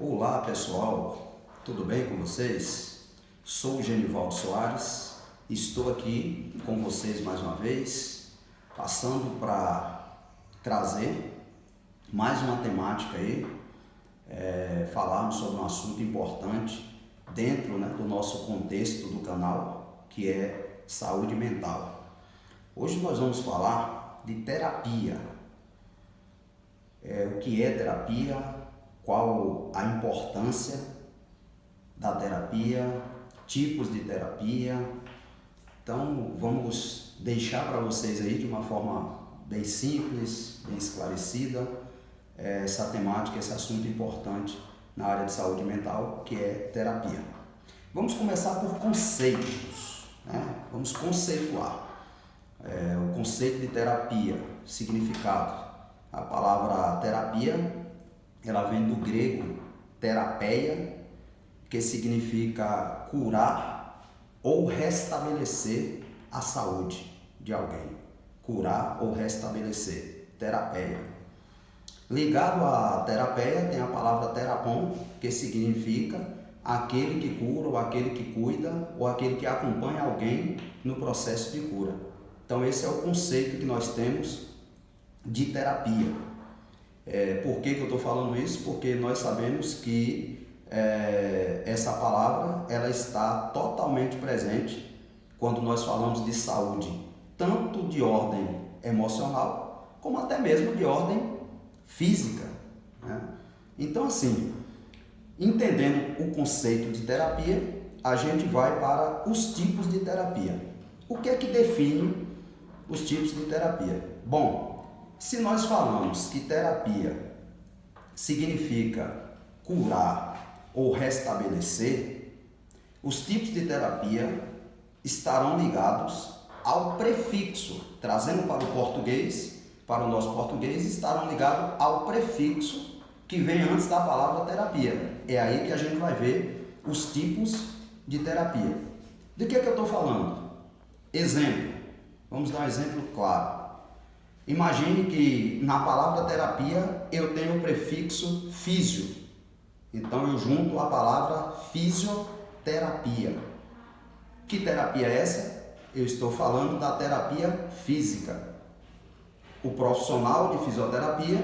Olá pessoal, tudo bem com vocês? Sou o Genivaldo Soares, estou aqui com vocês mais uma vez, passando para trazer mais uma temática aí, falarmos sobre um assunto importante dentro, do nosso contexto do canal, que é saúde mental. Hoje nós vamos falar de terapia. O que é terapia? Qual a importância da terapia, tipos de terapia. Então vamos deixar para vocês aí de uma forma bem simples, bem esclarecida, essa temática, esse assunto importante na área de saúde mental, que é terapia. Vamos começar por conceitos, Vamos conceituar o conceito de terapia, significado. A palavra terapia ela vem do grego terapeia, que significa curar ou restabelecer a saúde de alguém. Curar ou restabelecer, terapeia. Ligado à terapeia tem a palavra terapon, que significa aquele que cura ou aquele que cuida ou aquele que acompanha alguém no processo de cura. Então esse é o conceito que nós temos de terapia. Por que eu estou falando isso? Porque nós sabemos que essa palavra ela está totalmente presente quando nós falamos de saúde, tanto de ordem emocional, como até mesmo de ordem física. Então, assim, entendendo o conceito de terapia, a gente vai para os tipos de terapia. O que é que define os tipos de terapia? Bom, se nós falamos que terapia significa curar ou restabelecer, os tipos de terapia estarão ligados ao prefixo, trazendo para o português, para o nosso português, estarão ligados ao prefixo que vem antes da palavra terapia. É aí que a gente vai ver os tipos de terapia. De que eu estou falando? Exemplo, vamos dar um exemplo claro. Imagine que na palavra terapia eu tenho o prefixo físio. Então eu junto a palavra fisioterapia. Que terapia é essa? Eu estou falando da terapia física. O profissional de fisioterapia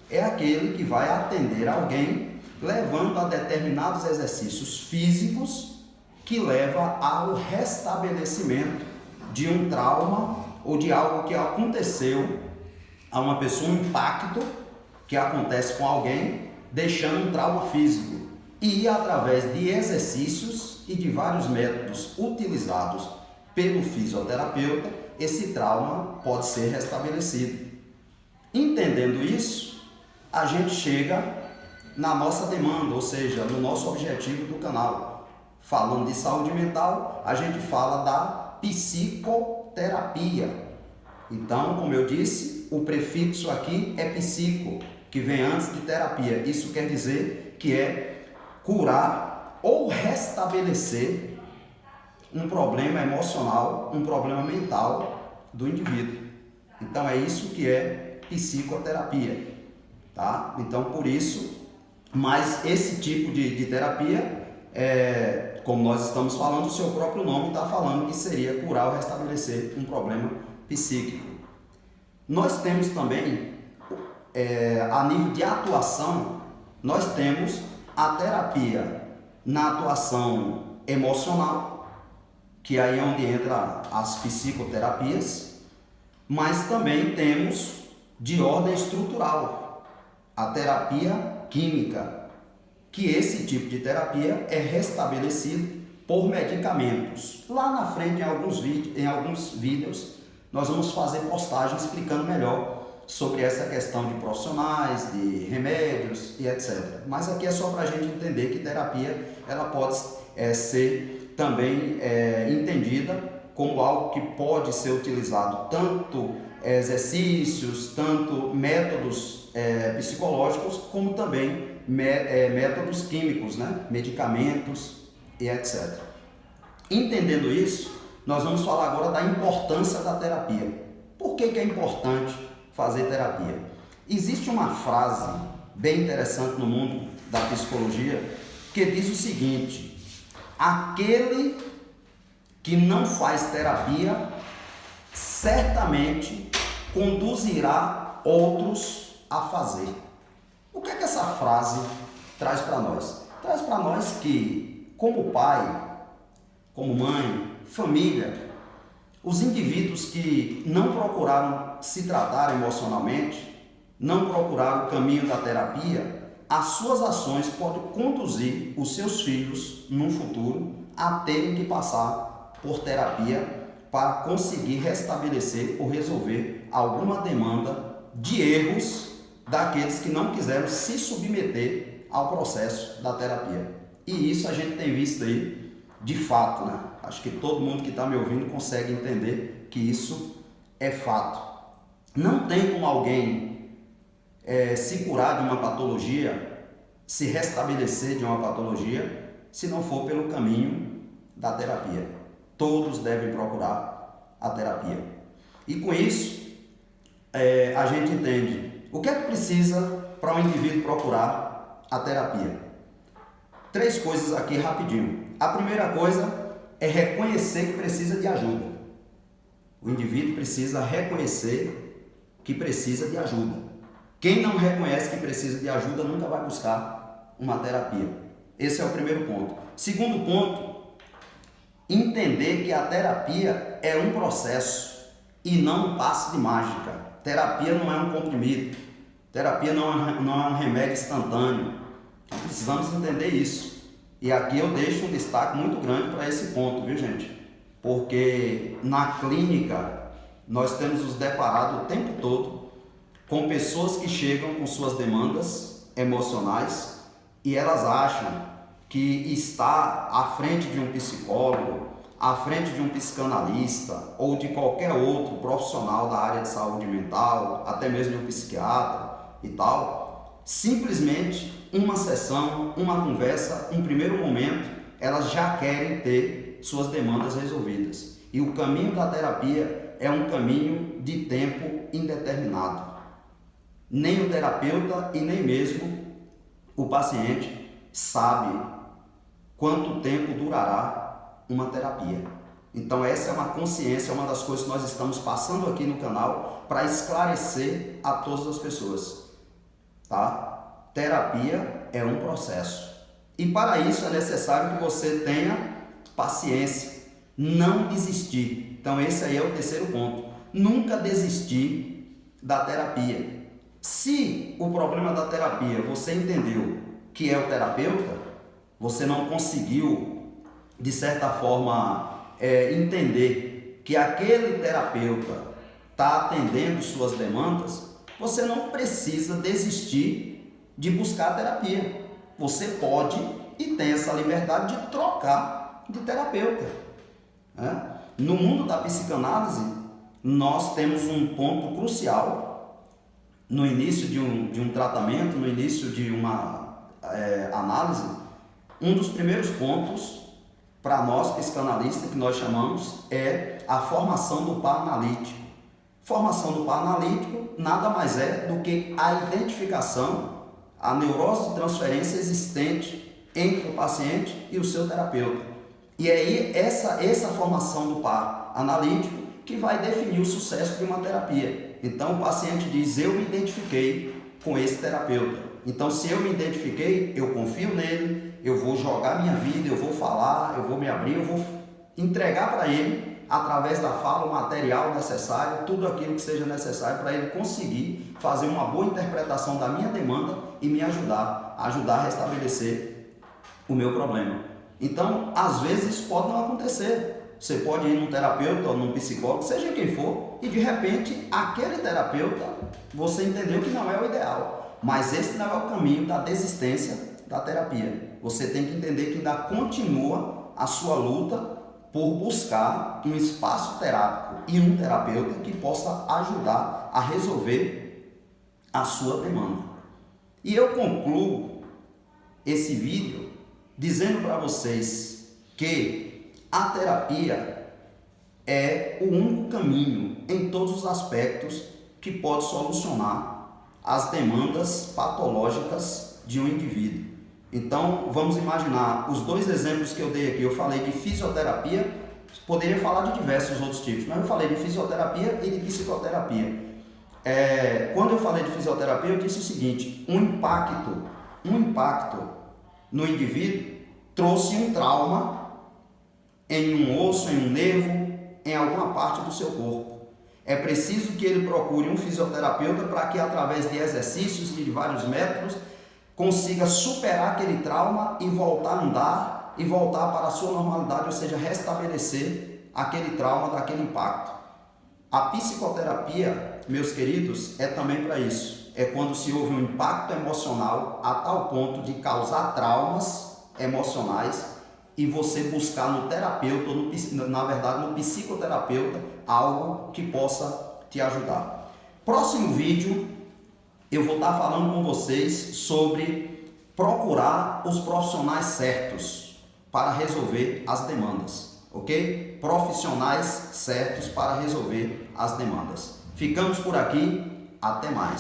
é aquele que vai atender alguém levando a determinados exercícios físicos que leva ao restabelecimento de um trauma ou de algo que aconteceu a uma pessoa, um impacto que acontece com alguém, deixando um trauma físico. E através de exercícios e de vários métodos utilizados pelo fisioterapeuta, esse trauma pode ser restabelecido. Entendendo isso, a gente chega na nossa demanda, ou seja, no nosso objetivo do canal. Falando de saúde mental, a gente fala da psicoterapia. Então, como eu disse, o prefixo aqui é psico, que vem antes de terapia. Isso quer dizer que é curar ou restabelecer um problema emocional, um problema mental do indivíduo. Então, é isso que é psicoterapia, tá? Então, por isso, mas esse tipo de terapia, como nós estamos falando, o seu próprio nome está falando que seria curar ou restabelecer um problema psíquico. Nós temos também, a nível de atuação, nós temos a terapia na atuação emocional, que aí é onde entra as psicoterapias, mas também temos de ordem estrutural, a terapia química, que esse tipo de terapia é restabelecido por medicamentos. Lá na frente, em alguns vídeos, nós vamos fazer postagem explicando melhor sobre essa questão de profissionais, de remédios e etc. Mas aqui é só para a gente entender que terapia ela pode ser também entendida como algo que pode ser utilizado tanto exercícios, tanto métodos psicológicos, como também métodos químicos, medicamentos e etc. Entendendo isso, nós vamos falar agora da importância da terapia. Por que é importante fazer terapia? Existe uma frase bem interessante no mundo da psicologia, que diz o seguinte: aquele que não faz terapia certamente conduzirá outros a fazer. O que é que essa frase traz para nós? Traz para nós que, como pai, como mãe, família, os indivíduos que não procuraram se tratar emocionalmente, não procuraram o caminho da terapia, as suas ações podem conduzir os seus filhos, no futuro, a terem que passar por terapia para conseguir restabelecer ou resolver alguma demanda de erros daqueles que não quiseram se submeter ao processo da terapia. E isso a gente tem visto aí de fato, né? Acho que todo mundo que está me ouvindo consegue entender que isso é fato. Não tem como alguém se curar de uma patologia, se restabelecer de uma patologia, se não for pelo caminho da terapia. Todos devem procurar a terapia. E com isso, a gente entende o que é que precisa para um indivíduo procurar a terapia. 3 coisas aqui rapidinho. A primeira coisa é reconhecer que precisa de ajuda. O indivíduo precisa reconhecer que precisa de ajuda. Quem não reconhece que precisa de ajuda nunca vai buscar uma terapia. Esse é o primeiro ponto. Segundo ponto, entender que a terapia é um processo e não um passe de mágica. Terapia não é um comprimido. Terapia não é um remédio instantâneo. Precisamos entender isso. E aqui eu deixo um destaque muito grande para esse ponto, viu, gente? Porque na clínica nós temos nos deparado o tempo todo com pessoas que chegam com suas demandas emocionais e elas acham que está à frente de um psicólogo, à frente de um psicanalista ou de qualquer outro profissional da área de saúde mental, até mesmo de um psiquiatra e tal, simplesmente uma sessão, uma conversa, um primeiro momento, elas já querem ter suas demandas resolvidas. E o caminho da terapia é um caminho de tempo indeterminado. Nem o terapeuta e nem mesmo o paciente sabe quanto tempo durará uma terapia. Então essa é uma consciência, é uma das coisas que nós estamos passando aqui no canal para esclarecer a todas as pessoas, tá? Terapia é um processo e para isso é necessário que você tenha paciência, não desistir. Então esse aí é o terceiro ponto, nunca desistir da terapia. Se o problema da terapia você entendeu que é o terapeuta, você não conseguiu de certa forma entender que aquele terapeuta está atendendo suas demandas, você não precisa desistir de buscar a terapia. Você pode e tem essa liberdade de trocar de terapeuta, né? No mundo da psicanálise, nós temos um ponto crucial no início de um tratamento, no início de uma análise. Um dos primeiros pontos para nós psicanalistas que nós chamamos é a formação do par analítico. Formação do par analítico nada mais é do que a identificação, a neurose de transferência existente entre o paciente e o seu terapeuta. E aí essa formação do par analítico que vai definir o sucesso de uma terapia. Então o paciente diz: eu me identifiquei com esse terapeuta. Então se eu me identifiquei, eu confio nele, eu vou jogar minha vida, eu vou falar, eu vou me abrir, eu vou entregar para ele, através da fala, o material necessário, tudo aquilo que seja necessário para ele conseguir fazer uma boa interpretação da minha demanda e me ajudar a restabelecer o meu problema. Então, às vezes isso pode não acontecer. Você pode ir num terapeuta ou num psicólogo, seja quem for, e de repente aquele terapeuta você entendeu que não é o ideal. Mas esse não é o caminho da desistência da terapia. Você tem que entender que ainda continua a sua luta por buscar um espaço terápico e um terapeuta que possa ajudar a resolver a sua demanda. E eu concluo esse vídeo dizendo para vocês que a terapia é o único caminho em todos os aspectos que pode solucionar as demandas patológicas de um indivíduo. Então, vamos imaginar os dois exemplos que eu dei aqui. Eu falei de fisioterapia, poderia falar de diversos outros tipos, mas eu falei de fisioterapia e de psicoterapia. Quando eu falei de fisioterapia, eu disse o seguinte: um impacto no indivíduo trouxe um trauma em um osso, em um nervo, em alguma parte do seu corpo. É preciso que ele procure um fisioterapeuta para que, através de exercícios e de vários métodos, consiga superar aquele trauma e voltar a andar e voltar para a sua normalidade, ou seja, restabelecer aquele trauma daquele impacto. A psicoterapia, meus queridos, é também para isso. É quando se houve um impacto emocional a tal ponto de causar traumas emocionais e você buscar no terapeuta, na verdade no psicoterapeuta, algo que possa te ajudar. Próximo vídeo eu vou estar falando com vocês sobre procurar os profissionais certos para resolver as demandas, ok? Profissionais certos para resolver as demandas. Ficamos por aqui, até mais.